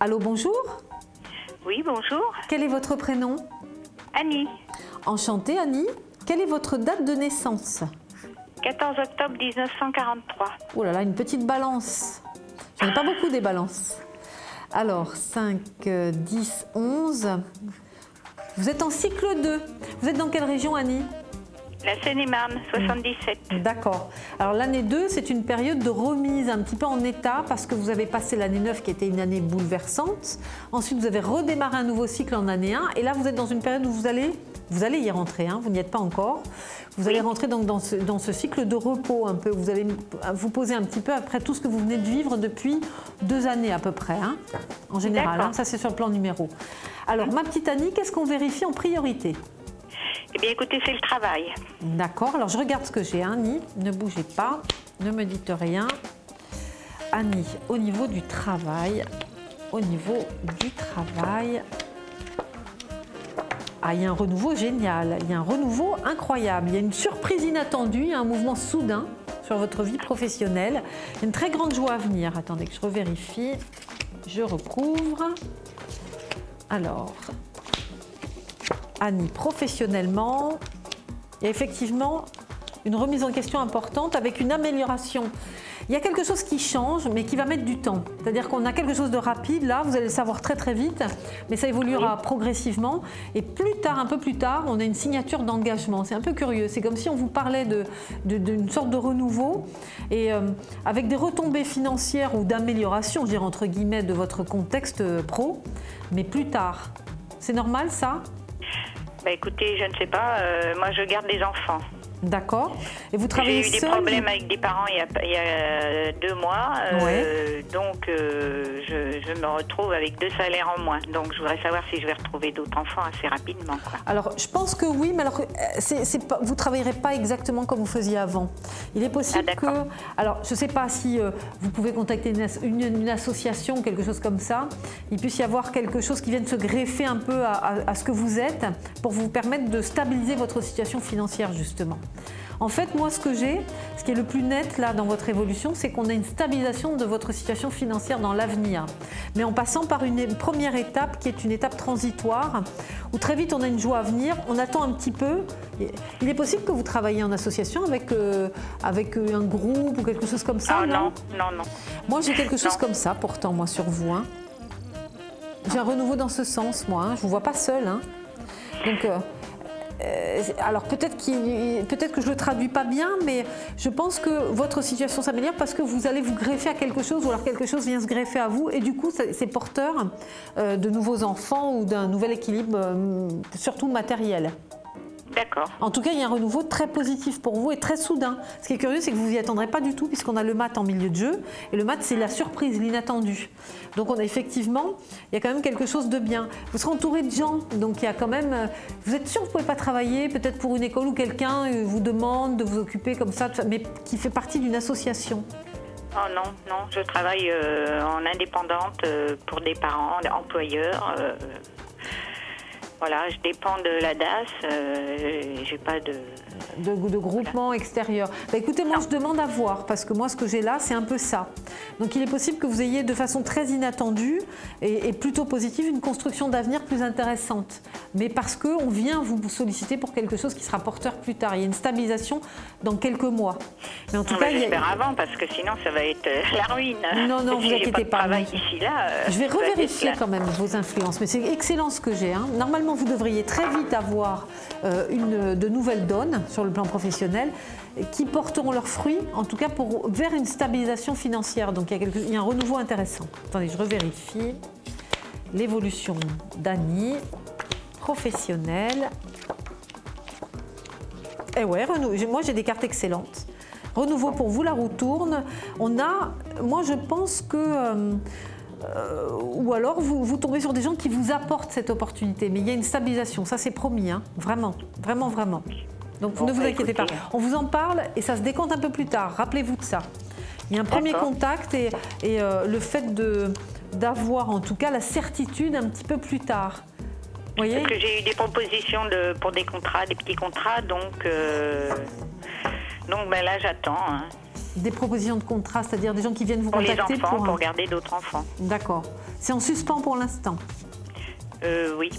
Allô, bonjour. Oui, bonjour. Quel est votre prénom? Annie. Enchantée, Annie. Quelle est votre date de naissance? 14 octobre 1943. Oh là là, une petite balance. J'en ai pas beaucoup des balances. Alors, 5, 10, 11. Vous êtes en cycle 2. Vous êtes dans quelle région, Annie? La Seine-et-Marne, 77. D'accord. Alors l'année 2, c'est une période de remise un petit peu en état parce que vous avez passé l'année 9 qui était une année bouleversante. Ensuite, vous avez redémarré un nouveau cycle en année 1. Et là, vous êtes dans une période où vous allez y rentrer, hein, vous n'y êtes pas encore. Vous allez rentrer donc dans ce cycle de repos un peu. Vous allez vous poser un petit peu après tout ce que vous venez de vivre depuis 2 années à peu près, hein, en général. Hein, ça, c'est sur le plan numéro. Alors, ma petite Annie, qu'est-ce qu'on vérifie en priorité? Eh bien, écoutez, c'est le travail. D'accord, alors je regarde ce que j'ai, Annie. Ne bougez pas, ne me dites rien. Annie, au niveau du travail, ah, il y a un renouveau génial, il y a un renouveau incroyable, il y a une surprise inattendue, il y a un mouvement soudain sur votre vie professionnelle. Il y a une très grande joie à venir. Attendez que je revérifie, je recouvre. Alors, Annie, professionnellement, il y a effectivement une remise en question importante avec une amélioration. Il y a quelque chose qui change, mais qui va mettre du temps. C'est-à-dire qu'on a quelque chose de rapide, là, vous allez le savoir très très vite, mais ça évoluera progressivement. Et plus tard, un peu plus tard, on a une signature d'engagement. C'est un peu curieux. C'est comme si on vous parlait d'une sorte de renouveau, et avec des retombées financières ou d'amélioration, je dirais entre guillemets, de votre contexte pro, mais plus tard. C'est normal, ça ? Bah écoutez, je ne sais pas, moi je garde des enfants. D'accord. Et vous travaillez seul? J'ai eu des problèmes avec des parents il y a 2 mois, donc je me retrouve avec 2 salaires en moins. Donc je voudrais savoir si je vais retrouver d'autres enfants assez rapidement, quoi. Alors je pense que oui, mais alors vous ne travaillerez pas exactement comme vous faisiez avant. Il est possible que... Alors je ne sais pas si vous pouvez contacter une association ou quelque chose comme ça. Il puisse y avoir quelque chose qui vienne se greffer un peu à ce que vous êtes pour vous permettre de stabiliser votre situation financière, justement. En fait, moi, ce qui est le plus net là dans votre évolution, c'est qu'on a une stabilisation de votre situation financière dans l'avenir. Mais en passant par une première étape qui est une étape transitoire, où très vite on a une joie à venir, on attend un petit peu. Il est possible que vous travailliez en association avec un groupe ou quelque chose comme ça, non? Non, non. Moi, j'ai quelque chose comme ça, pourtant, moi, sur vous. Hein. J'ai un renouveau dans ce sens, moi. Hein. Je ne vous vois pas seule. Hein. Donc... alors peut-être que je ne le traduis pas bien, mais je pense que votre situation s'améliore parce que vous allez vous greffer à quelque chose ou alors quelque chose vient se greffer à vous et du coup c'est porteur de nouveaux enfants ou d'un nouvel équilibre, surtout matériel. D'accord. En tout cas, il y a un renouveau très positif pour vous et très soudain. Ce qui est curieux, c'est que vous n'y attendrez pas du tout puisqu'on a le mat en milieu de jeu. Et le mat, c'est la surprise, l'inattendu. Donc, on a effectivement, il y a quand même quelque chose de bien. Vous serez entouré de gens. Donc, il y a quand même... Vous êtes sûr que vous ne pouvez pas travailler peut-être pour une école où quelqu'un vous demande de vous occuper comme ça, mais qui fait partie d'une association? Oh non, non. Je travaille en indépendante pour des parents, employeurs. Voilà, je dépends de la DAS, j'ai pas de groupement extérieur. Bah, écoutez, moi je demande à voir, parce que moi ce que j'ai là, c'est un peu ça. Donc il est possible que vous ayez de façon très inattendue et plutôt positive une construction d'avenir plus intéressante. Mais parce qu'on vient vous solliciter pour quelque chose qui sera porteur plus tard. Il y a une stabilisation dans quelques mois. Mais en tout cas, j'espère avant, parce que sinon ça va être la ruine. Non, non, vous inquiétez pas. Ici, là, je vais revérifier quand même vos influences, mais c'est excellent ce que j'ai. Hein. Normalement, vous devriez très vite avoir de nouvelles donnes sur le plan professionnel qui porteront leurs fruits, en tout cas vers une stabilisation financière. Donc il y a un renouveau intéressant. Attendez, je revérifie l'évolution d'Annie, professionnelle. Et ouais, moi j'ai des cartes excellentes. Renouveau pour vous, la roue tourne. Moi je pense que... ou alors vous tombez sur des gens qui vous apportent cette opportunité. Mais il y a une stabilisation, ça c'est promis, hein, vraiment, vraiment, vraiment. Donc ne vous inquiétez pas. On vous en parle et ça se décompte un peu plus tard, rappelez-vous de ça. Il y a un premier contact et le fait d'avoir en tout cas la certitude un petit peu plus tard. Vous voyez ? Parce que j'ai eu des propositions pour des contrats, des petits contrats, donc ben là j'attends. Hein. Des propositions de contrat, c'est-à-dire des gens qui viennent vous contacter les enfants, pour garder d'autres enfants. D'accord. C'est en suspens pour l'instant? Oui.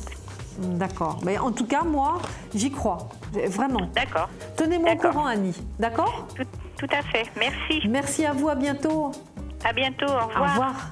D'accord. Mais en tout cas, moi, j'y crois. Vraiment. D'accord. Tenez-moi au courant, Annie. D'accord? Tout à fait. Merci. Merci à vous. À bientôt. À bientôt. Au revoir. Au revoir.